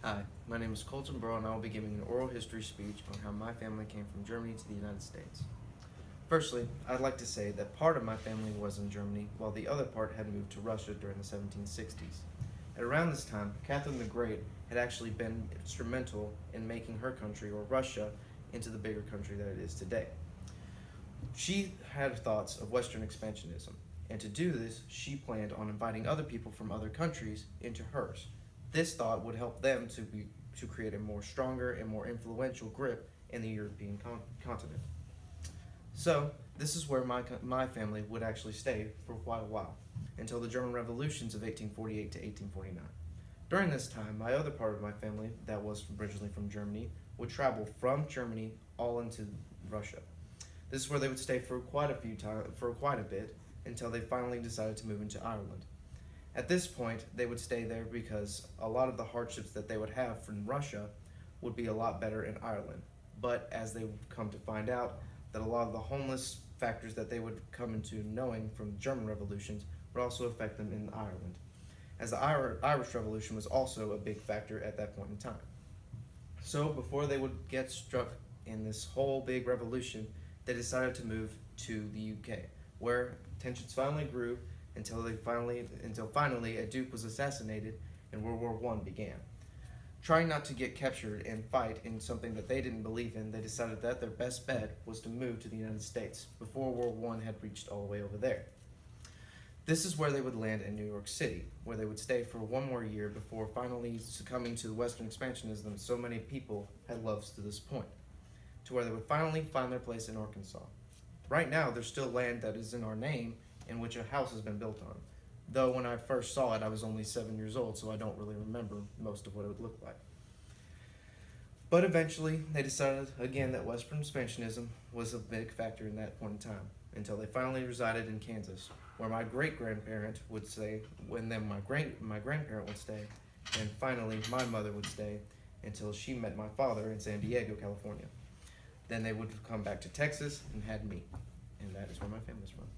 Hi, my name is Colton Burrow, and I will be giving an oral history speech on how my family came from Germany to the United States. Firstly, I'd like to say that part of my family was in Germany, while the other part had moved to Russia during the 1760s. At around this time, Catherine the Great had actually been instrumental in making her country, or Russia, into the bigger country that it is today. She had thoughts of Western expansionism, and to do this, she planned on inviting other people from other countries into hers. This thought would help them to create a more stronger and more influential grip in the European continent. So, this is where my family would actually stay for quite a while, until the German revolutions of 1848 to 1849. During this time, my other part of my family, that was originally from Germany, would travel from Germany all into Russia. This is where they would stay for quite a bit, until they finally decided to move into Ireland. At this point, they would stay there because a lot of the hardships that they would have from Russia would be a lot better in Ireland. But as they would come to find out, that a lot of the homeless factors that they would come into knowing from the German revolutions would also affect them in Ireland, as the Irish Revolution was also a big factor at that point in time. So before they would get struck in this whole big revolution, they decided to move to the UK, where tensions finally grew until finally a duke was assassinated and World War I began. Trying not to get captured and fight in something that they didn't believe in, they decided that their best bet was to move to the United States before World War I had reached all the way over there. This is where they would land in New York City, where they would stay for one more year before finally succumbing to the Western expansionism so many people had loved to this point, to where they would finally find their place in Arkansas. Right now, there's still land that is in our name in which a house has been built on. Though when I first saw it, I was only 7 years old, so I don't really remember most of what it would look like. But eventually, they decided again that Western expansionism was a big factor in that point in time, until they finally resided in Kansas, where my great-grandparent would stay, and then my grandparent would stay, and finally my mother would stay until she met my father in San Diego, California. Then they would come back to Texas and had me, and that is where my family's from.